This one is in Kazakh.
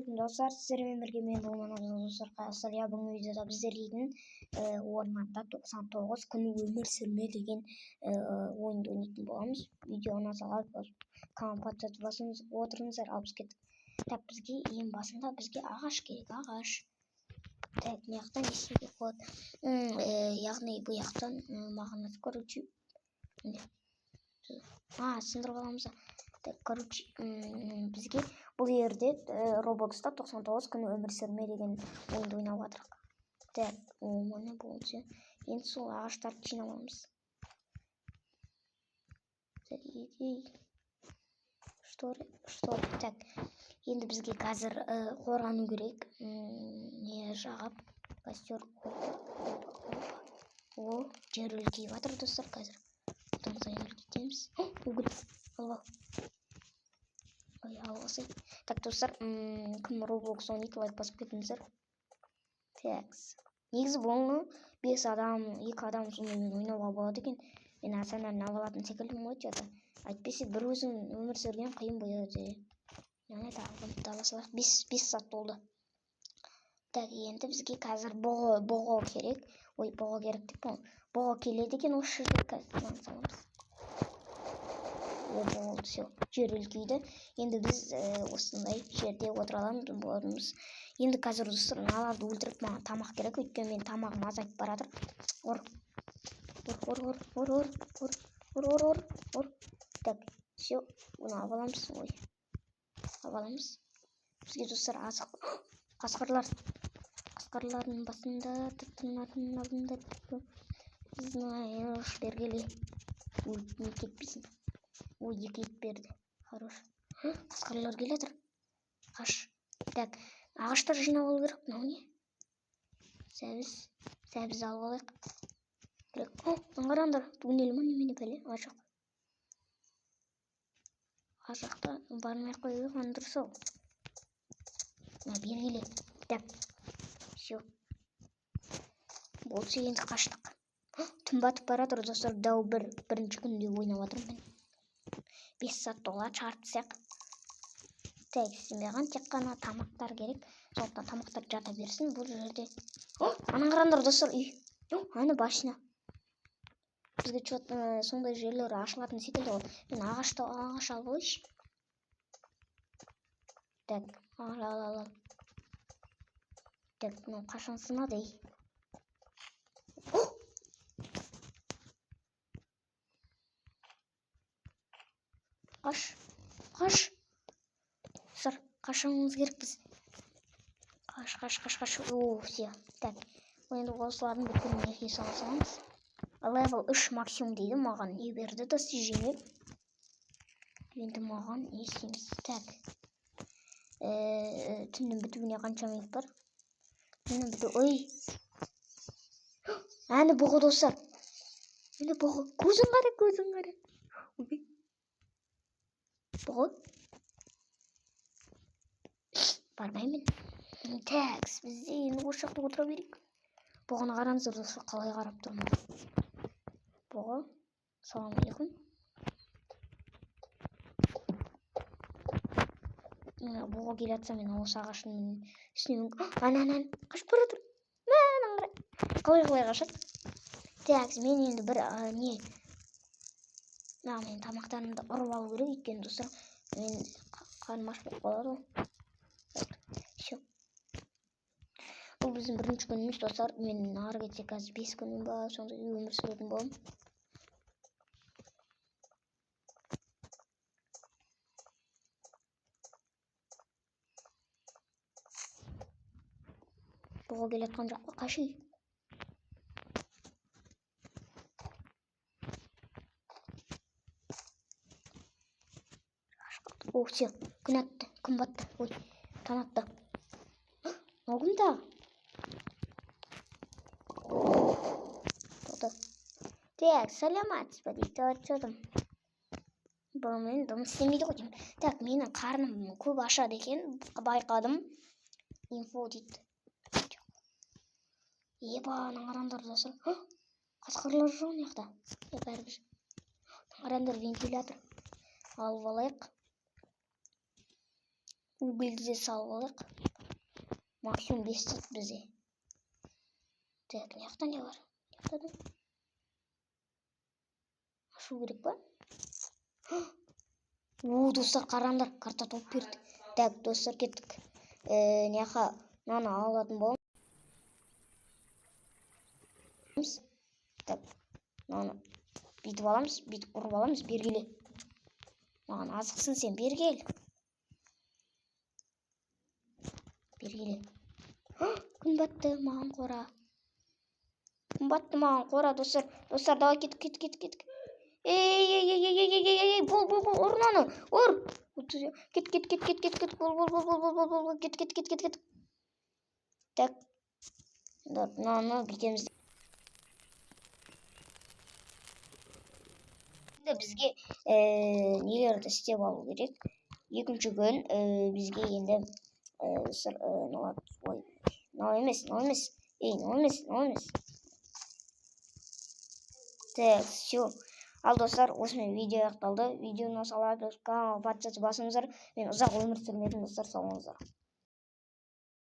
Ассалаумағалейкум достар, сіздермен бірге мен болманамын достар. Қазір бүгінгі видеода біздер дейтін орманда 99 күн өмір сүрме деген ойынды ойнайтын боламыз. Видеоны салып канал подписаться басыңыз отырыңыздар, алып кеттік. Так, бізге ең басында бізге ағаш керек, ағаш. Так, бұл жақтан не істеуге болады? Яғни бұл жақтан маған короче сындырып аламыз. Так, короче, бізге бұл жерде Roblox'та 99 күн өмір сүрме деген ойынды ойнап жатырмық. Так, міне болды. Енді сол ағаштарды жинап аламыз. Что? Так, енді бізге қазір қорғану керек. Не жағып, костер. О, жер үлкейіп жатыр достар қазір. Одан сайын үлкейтеміз. Уголь. Алғысы. Так, достар, кім Roblox ойнайды, лайк басып кетіңіздер. Такс. Негізі болны 2 адам сонымен ойнауға болады екен. Мен асаннан алатын секілдім ғой жата. Әйтпесе бір өзің өмір сүрген қиын болады. Яғни тағы таласалар 5 сағат болды. Так, енді бізге қазір бұғы керек. Ой, бұғы керек деп бұл. Бұғы келеді екен осы жерде қазір саламыз. Болды, все, жер үлкейді. Енді біз осындай жерде отыра аламыз. Енді қазір достар, мыналарды өлтіріп маған тамақ керек, өйткені мен тамағым азайып баратыр. Ор. Так, все, оны алып аламыз. Ой, алып аламыз. Бізге достар азық. Қасқырлардың басында тұтынатын алдында знаешь, бергелі өлтіне кетпесін. Ой, 2 ет берді. Хорош. Қасқырлар келетір. Қаш. Так, ағаштар жинап алу керек. Мынау не? Сәбіз алып алайық. Керек. Қараңдар. Туннель ма немене пәле? Ар жақта бармай қойған дұрыс ау. Бергелі. Так. Все. Болса енді қаштық. Түн батып баратыр достар. Дау бірінші күнде ойнап жатырмын. 5 сағат толады, шарпысақ. Так, маған тек қана тамақтар керек. Сондықтан тамақтар жата берсін бұл жерде. Ана қараңдар достар, үй. Ана башина. Бізге сондай жерлер ашылатын секілді ғой. Мен ағаш алып алайыншы. Так, ал. Так, мынау қашан сынады, ей. Қаш. Сыр, қашамыз керек біз. Қаш. О, все. Так, енді осылардың бүткенін ерге саламыз. Level 3 максимум дейді, маған не берді достижение. Енді маған не істейміз. Так. Түннің бітуіне қанша минут бар? Түннің біту. Ой. Әні бұғы достар. Әні бұғы. Көзің қара. Ой. Бұғы. Бармаймын. Такс, бізде енді осы жақта отыра берейік. Бұғыны қараңыздар достар, қалай қарап тұрмын. Бұғы. Салам алейкум. Бұғы келе жатса мен осы ағаштың үстінен анан қашып бара тұр. Қалай қашады? Такс, мен енді бір не мен тамақтарымды ұрып алу керек екен достар. Мен қарным аш болып қалады ғой. Все. Бұл біздің бірінші күніміз достар. Мен ары кетсе қазір 5 күнім ба, сондай өмір сүретін боламын. Бұғы келе жатқан жоқ қой, қаши. О, все, күн атты, күн батты. Ой, таң атты. Оғым да. Так, саламатсыз ба дейді, отчетым. Бұл мен дұмыс істемейді ғой деймін. Так, менің қарным көп ашады екен, байқадым. Инфо дейді. Ебаның қарандар достар. Қасқырлар жоқ неқта. Бәрібір. Қарандар вентилятор. Алып алайық. Бұл белді де салып алайық. Максимум 5 сат бізде. Так, мына не бар? Ашу керек па? Достар, қараңдар, карта топ берді. Так, достар, кеттік. Мына мынаны алатын боламыз. Так, мынаны бүйтіп аламыз, бүйтіп ұрып аламыз, бергеле. Маған азықсың сен, бергел. Бергеле. Күн батты, маған қора. Күн батты, маған қора, достар. Достар, давай кеттік. Ей, бол, ұрнаны, ұр. Кет, бол, кет. Так, мынаны бүйтеміз. Бізге нелерді істеп алу керек. Екінші күн бізге енді мынау емес. Так, все. Ал достар, осымен видео аяқталды. Видеоны салып каналға подписаться басыңыздар. Мен ұзақ өмір сүрмедім, достар, салыңыздар.